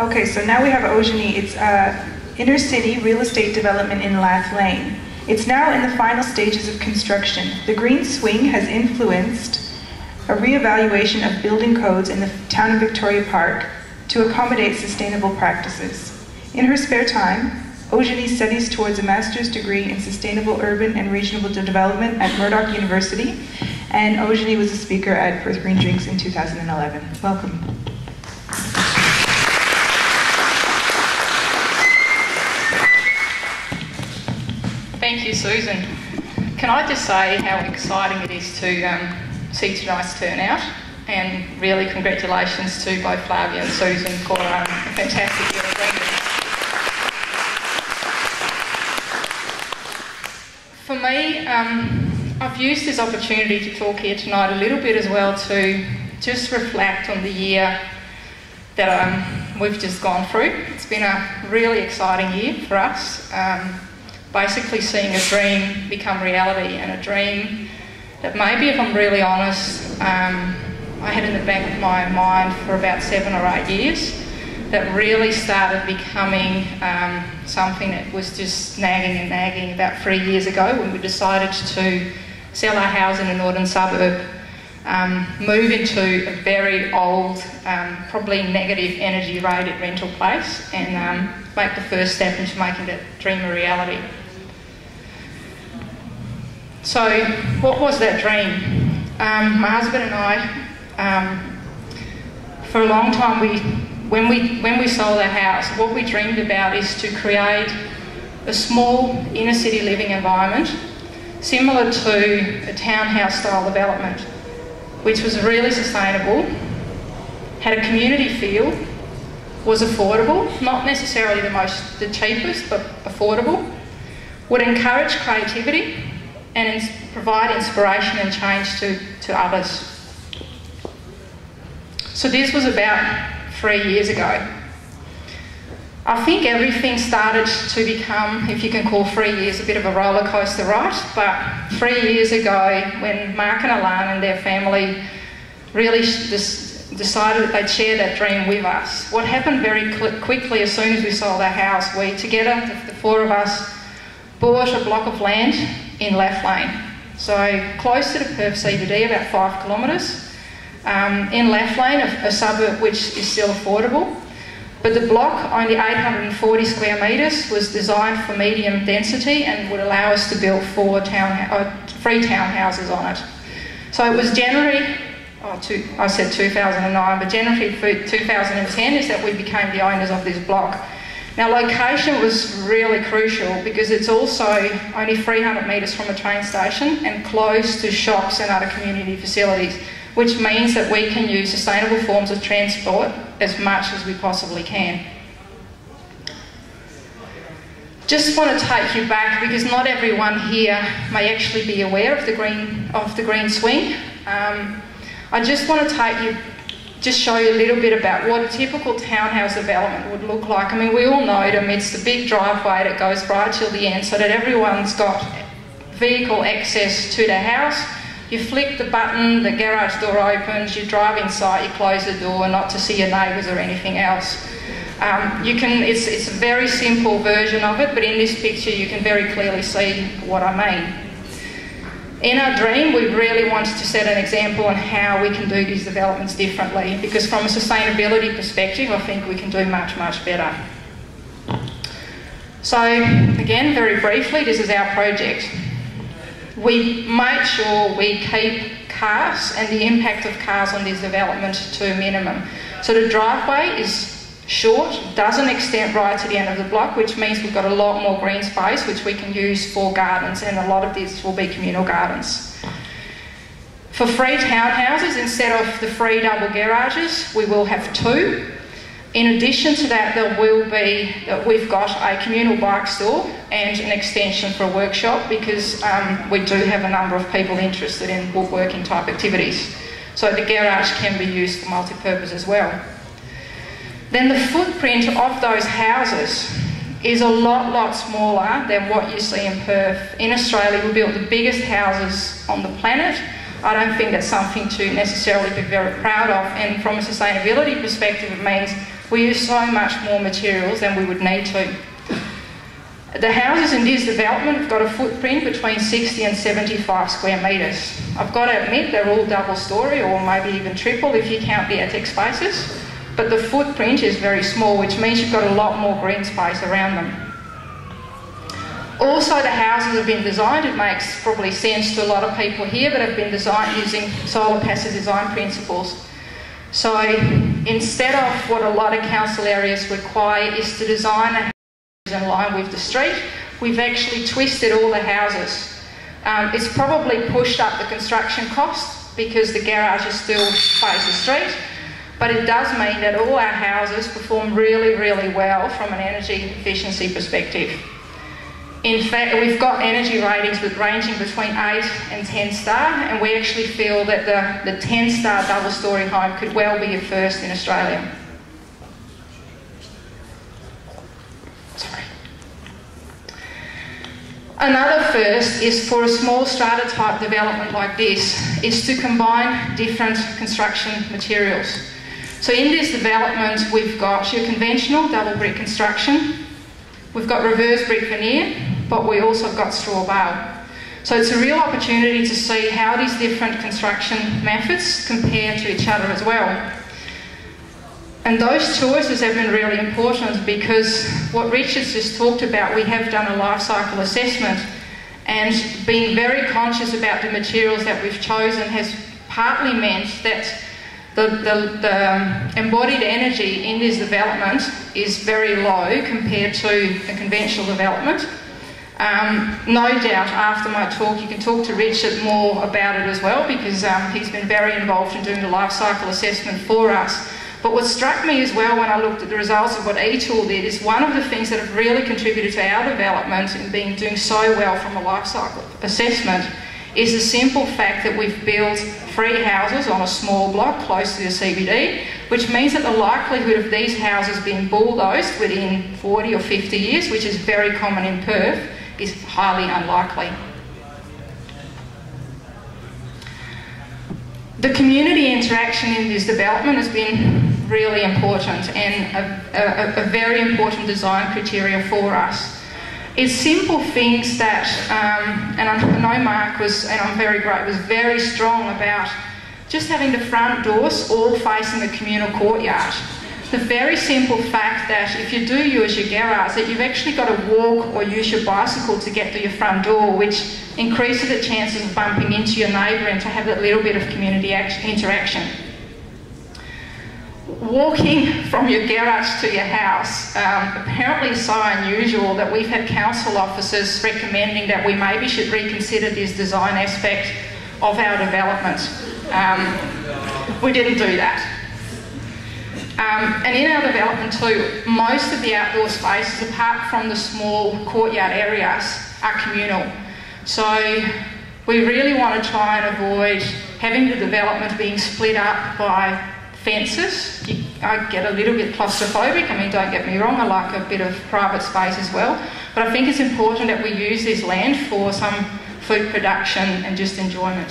Okay, so now we have Ojani. It's inner city real estate development in Lath Lane. It's now in the final stages of construction. The green swing has influenced a re-evaluation of building codes in the town of Victoria Park to accommodate sustainable practices. In her spare time, Ojani studies towards a master's degree in sustainable urban and regional development at Murdoch University, and Ojani was a speaker at Perth Green Drinks in 2011. Welcome. Thank you, Susan. Can I just say how exciting it is to see tonight's turnout, and really congratulations to both Flavia and Susan for a fantastic year of Green. For me, I've used this opportunity to talk here tonight a little bit as well to just reflect on the year that we've just gone through. It's been a really exciting year for us. Basically seeing a dream become reality, and a dream that maybe, if I'm really honest, I had in the back of my mind for about 7 or 8 years, that really started becoming something that was just nagging about 3 years ago, when we decided to sell our house in a northern suburb, move into a very old, probably negative energy rated rental place, and make the first step into making that dream a reality. So, what was that dream? My husband and I, for a long time, when we sold our house, what we dreamed about is to create a small inner city living environment similar to a townhouse style development, which was really sustainable, had a community feel, was affordable, not necessarily the cheapest, but affordable, would encourage creativity and provide inspiration and change to others. So this was about 3 years ago. I think everything started to become, if you can call 3 years a bit of a roller coaster ride, but 3 years ago, when Mark and Alana and their family really decided that they'd share that dream with us, what happened very quickly as soon as we sold our house, we together, the 4 of us, bought a block of land in Lath Lane, so close to the Perth CBD, about 5 kilometres. In Lath Lane, a suburb which is still affordable, but the block, only 840 square metres, was designed for medium density and would allow us to build 3 townhouses on it. So it was January, I said 2009, but January 2010 is that we became the owners of this block. Now, location was really crucial because it's also only 300 metres from a train station and close to shops and other community facilities, which means that we can use sustainable forms of transport as much as we possibly can. Just want to take you back, because not everyone here may actually be aware of the green swing. I just want to show you a little bit about what a typical townhouse development would look like. I mean, we all know it amidst the big driveway that goes right till the end, so that everyone's got vehicle access to their house. You flick the button, the garage door opens, you drive inside, you close the door, not to see your neighbours or anything else. It's a very simple version of it, but in this picture you can very clearly see what I mean. In our dream, we really wanted to set an example on how we can do these developments differently, because from a sustainability perspective, I think we can do much, much better. So, again, very briefly, this is our project. We made sure we keep cars and the impact of cars on this development to a minimum. So the driveway is short, doesn't extend right to the end of the block, which means we've got a lot more green space which we can use for gardens, and a lot of these will be communal gardens. For 3 townhouses, instead of the 3 double garages, we will have 2. In addition to that, we've got a communal bike store and an extension for a workshop, because we do have a number of people interested in woodworking type activities. So the garage can be used for multi-purpose as well. Then the footprint of those houses is a lot smaller than what you see in Perth. In Australia, we built the biggest houses on the planet. I don't think that's something to necessarily be very proud of, and from a sustainability perspective, it means we use so much more materials than we would need to. The houses in this development have got a footprint between 60 and 75 square metres. I've got to admit they're all double storey or maybe even triple if you count the attic spaces, but the footprint is very small, which means you've got a lot more green space around them. Also, the houses have been designed, it makes probably sense to a lot of people here, that have been designed using solar passive design principles. So instead of what a lot of council areas require is to design a house in line with the street, we've actually twisted all the houses. It's probably pushed up the construction costs because the garages still face the street, but it does mean that all our houses perform really, really well from an energy efficiency perspective. In fact, we've got energy ratings ranging between 8 and 10 star, and we actually feel that the 10 star double storey home could well be a first in Australia. Sorry. Another first is for a small strata type development like this, is to combine different construction materials. So in this development, we've got your conventional double brick construction, we've got reverse brick veneer, but we also have got straw bale. So it's a real opportunity to see how these different construction methods compare to each other as well. And those choices have been really important because what Richard's just talked about, we have done a life cycle assessment, and being very conscious about the materials that we've chosen has partly meant that the embodied energy in this development is very low compared to a conventional development. No doubt after my talk you can talk to Richard more about it as well, because he's been very involved in doing the life cycle assessment for us. But what struck me as well when I looked at the results of what eTool did is one of the things that have really contributed to our development in doing so well from a life cycle assessment is the simple fact that we've built 3 houses on a small block close to the CBD, which means that the likelihood of these houses being bulldozed within 40 or 50 years, which is very common in Perth, is highly unlikely. The community interaction in this development has been really important and a very important design criteria for us. It's simple things that, and I know Mark was, and I'm very grateful, was very strong about just having the front doors all facing the communal courtyard. The very simple fact that if you do use your garage, that you've actually got to walk or use your bicycle to get to your front door, which increases the chances of bumping into your neighbour and to have that little bit of community interaction. Walking from your garage to your house apparently is so unusual that we've had council officers recommending that we maybe should reconsider this design aspect of our development. We didn't do that. And in our development too, most of the outdoor spaces, apart from the small courtyard areas, are communal. So we really want to try and avoid having the development being split up by fences. I get a little bit claustrophobic. I mean, don't get me wrong, I like a bit of private space as well. But I think it's important that we use this land for some food production and just enjoyment.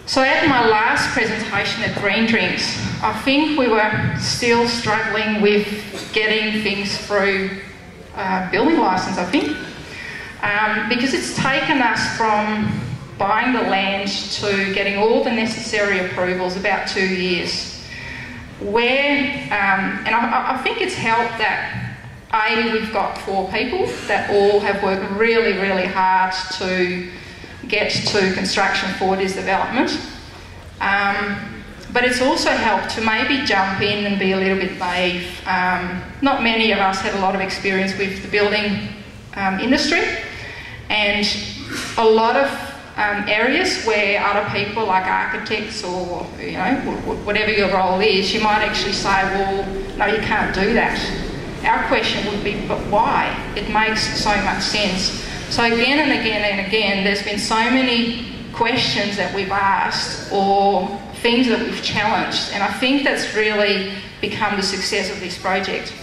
So at my last presentation at Green Drinks, I think we were still struggling with getting things through building licence, I think. Because it's taken us from buying the land to getting all the necessary approvals about 2 years. And I think it's helped that we've got 4 people that all have worked really, really hard to get to construction for this development. But it's also helped to maybe jump in and be a little bit naive. Not many of us had a lot of experience with the building industry, and a lot of areas where other people like architects or whatever your role is, you might actually say, well, no, you can't do that. Our question would be, but why? It makes so much sense. So again and again and again, there's been so many questions that we've asked or things that we've challenged, and I think that's really become the success of this project.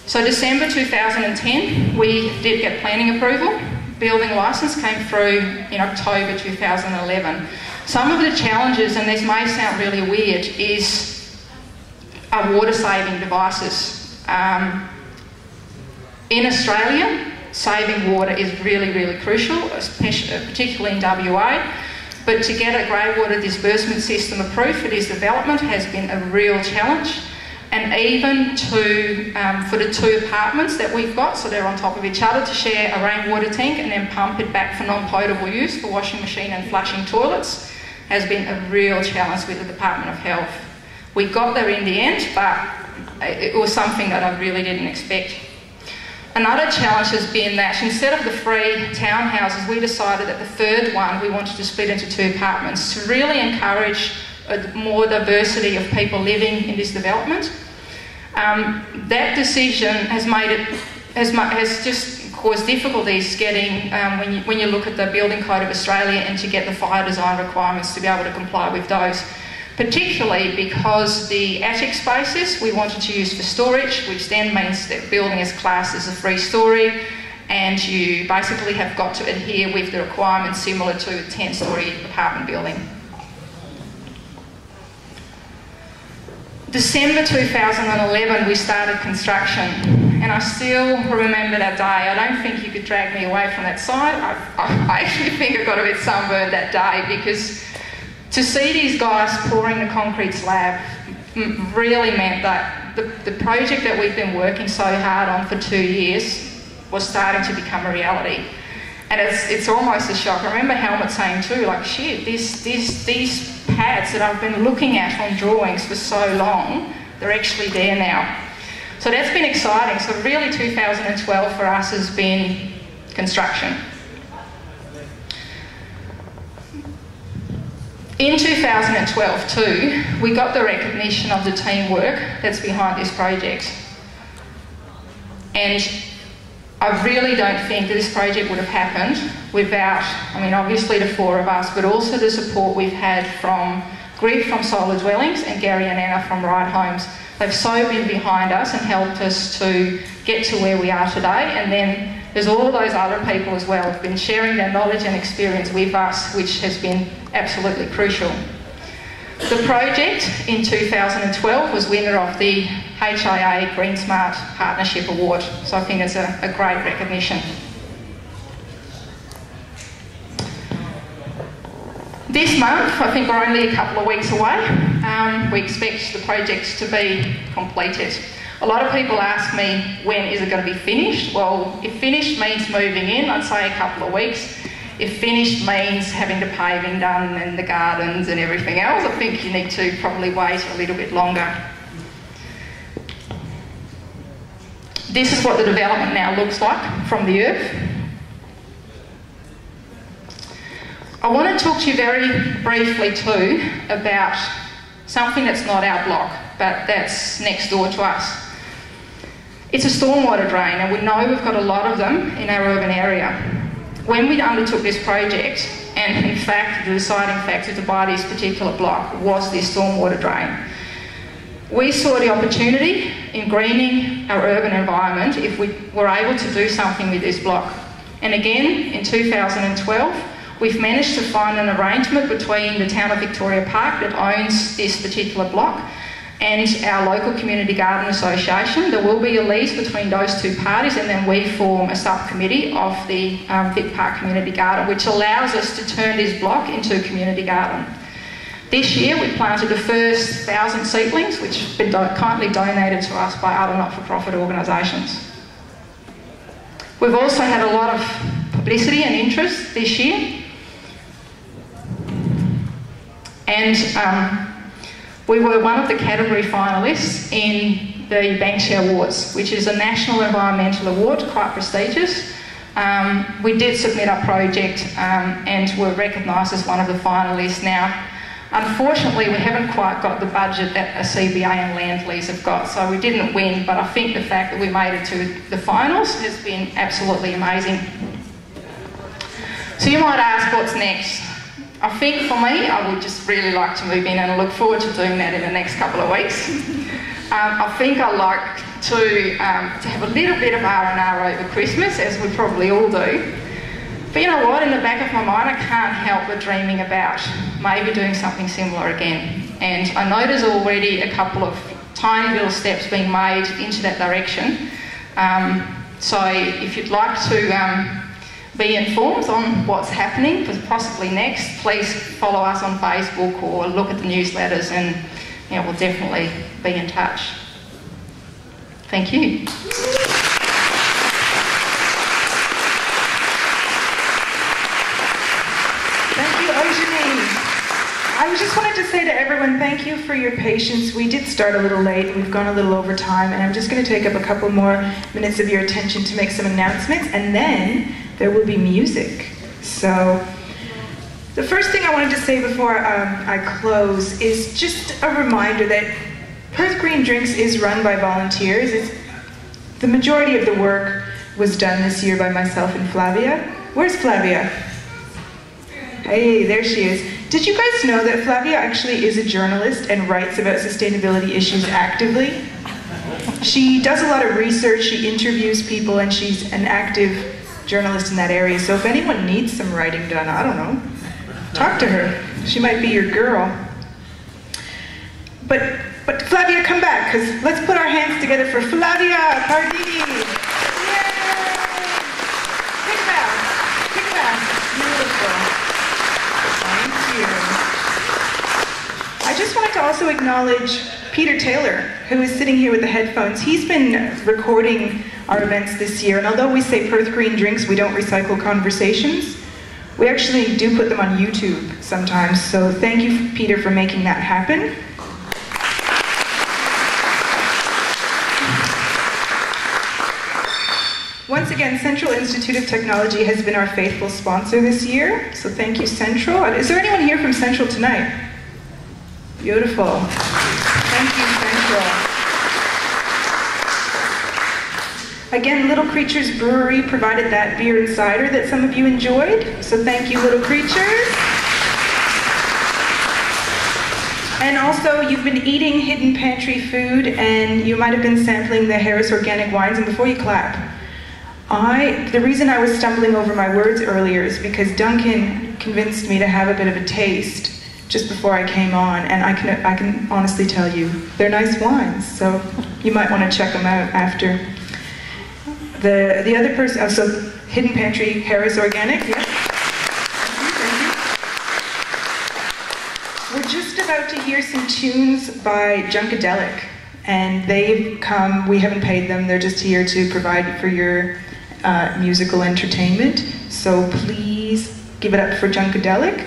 So December 2010, we did get planning approval. Building licence came through in October 2011. Some of the challenges, and this may sound really weird, are water saving devices. In Australia, saving water is really, really crucial, particularly in WA. But to get a grey water disbursement system approved for this development has been a real challenge. And even for the 2 apartments that we've got, so they're on top of each other, to share a rainwater tank and then pump it back for non-potable use for washing machine and flushing toilets has been a real challenge with the Department of Health. We got there in the end, but it was something that I really didn't expect. Another challenge has been that instead of the 3 townhouses, we decided that the 3rd one we wanted to split into 2 apartments to really encourage more diversity of people living in this development. That decision has just caused difficulties getting, when you look at the Building Code of Australia and to get the fire design requirements to be able to comply with those. Particularly because the attic spaces we wanted to use for storage, which then means that building is classed as a 3-storey, and you basically have got to adhere with the requirements similar to a 10-storey apartment building. December 2011 we started construction, and I still remember that day. I don't think you could drag me away from that site. I actually think I got a bit sunburned that day, because to see these guys pouring the concrete slab really meant that the project that we've been working so hard on for 2 years was starting to become a reality. And it's almost a shock. I remember Helmut saying too, like, shit, these pads that I've been looking at on drawings for so long, they're actually there now. So that's been exciting. So really 2012 for us has been construction. In 2012 too, we got the recognition of the teamwork that's behind this project. And I really don't think that this project would have happened without, I mean, obviously the 4 of us, but also the support we've had from Griff from Solar Dwellings and Gary and Anna from Right Homes. They've so been behind us and helped us to get to where we are today. And then there's all those other people as well who've been sharing their knowledge and experience with us, which has been absolutely crucial. The project in 2012 was winner of the HIA Green Smart Partnership Award, so I think it's a great recognition. This month, I think we're only a couple of weeks away, we expect the project to be completed. A lot of people ask me, when is it going to be finished? Well, if finished means moving in, I'd say a couple of weeks. If finished means having the paving done and the gardens and everything else, I think you need to probably wait a little bit longer. This is what the development now looks like from the earth. I want to talk to you very briefly too about something that's not our block, but that's next door to us. It's a stormwater drain, and we know we've got a lot of them in our urban area. When we undertook this project, and in fact the deciding factor to buy this particular block was this stormwater drain, we saw the opportunity in greening our urban environment if we were able to do something with this block. And again, in 2012, we've managed to find an arrangement between the Town of Victoria Park that owns this particular block and our local community garden association. There will be a lease between those 2 parties, and then we form a subcommittee of the Vic Park Community Garden, which allows us to turn this block into a community garden. This year we planted the first 1,000 seedlings, which have been kindly donated to us by other not-for-profit organisations. We've also had a lot of publicity and interest this year, and we were one of the category finalists in the Banksia Awards, which is a national environmental award, quite prestigious. We did submit our project and were recognised as one of the finalists. Now, unfortunately, we haven't quite got the budget that a CBA and Land Lease have got, so we didn't win, but I think the fact that we made it to the finals has been absolutely amazing. So you might ask, what's next? I think for me, I would just really like to move in, and I look forward to doing that in the next couple of weeks. I think I like to have a little bit of R&R over Christmas, as we probably all do. But you know what, in the back of my mind, I can't help but dreaming about maybe doing something similar again. And I know there's already a couple of tiny little steps being made into that direction. So if you'd like to be informed on what's happening, possibly next, please follow us on Facebook or look at the newsletters, and we'll definitely be in touch. Thank you. I just wanted to say to everyone, thank you for your patience. We did start a little late, and we've gone a little over time, and I'm just going to take up a couple more minutes of your attention to make some announcements, and then there will be music. So, the first thing I wanted to say before I close is just a reminder that Perth Green Drinks is run by volunteers. The majority of the work was done this year by myself and Flavia. Where's Flavia? Hey, there she is. Did you guys know that Flavia actually is a journalist and writes about sustainability issues actively? She does a lot of research, she interviews people, and she's an active journalist in that area. So if anyone needs some writing done, I don't know, talk to her. She might be your girl. But Flavia, come back, because let's put our hands together for Flavia Pardini. Yay! Take it back. Take it back. Beautiful. I just wanted to also acknowledge Peter Taylor, who is sitting here with the headphones. He's been recording our events this year, and although we say Perth Green Drinks, we don't recycle conversations, we actually do put them on YouTube sometimes, so thank you, Peter, for making that happen. Once again, Central Institute of Technology has been our faithful sponsor this year, so thank you, Central. Is there anyone here from Central tonight? Beautiful. Thank you, Central. Again, Little Creatures Brewery provided that beer and cider that some of you enjoyed, so thank you, Little Creatures. And also, you've been eating hidden pantry food, and you might have been sampling the Harris organic wines, and before you clap, the reason I was stumbling over my words earlier is because Duncan convinced me to have a bit of a taste just before I came on, and I can honestly tell you, they're nice wines, so you might want to check them out after. The other person, so Hidden Pantry, Harris Organic, yes. Thank you. We're just about to hear some tunes by Junkadelic, and they've come, we haven't paid them, they're just here to provide for your musical entertainment, so please give it up for Junkadelic.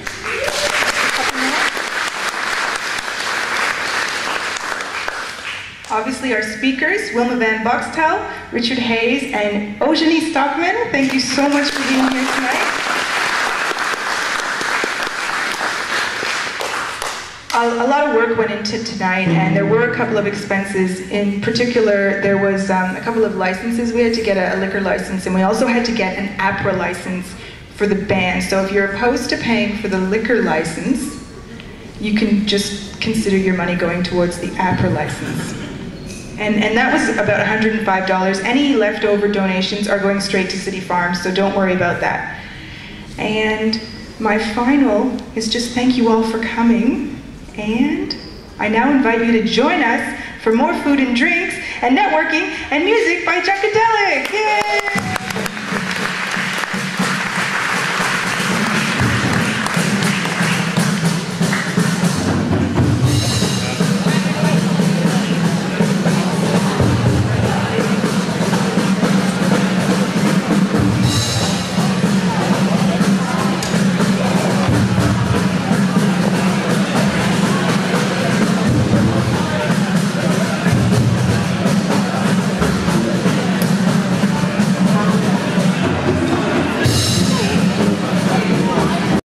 Obviously our speakers, Wilma Van Boxtel, Richard Hayes, and Eugenie Stockman. Thank you so much for being here tonight. A lot of work went into tonight, and there were a couple of expenses. In particular, there was a couple of licenses. We had to get a liquor license, and we also had to get an APRA license for the band. So if you're opposed to paying for the liquor license, you can just consider your money going towards the APRA license. And that was about $105. Any leftover donations are going straight to City Farms, so don't worry about that. And my final is just thank you all for coming, and I now invite you to join us for more food and drinks and networking and music by Junkadelic. Yay!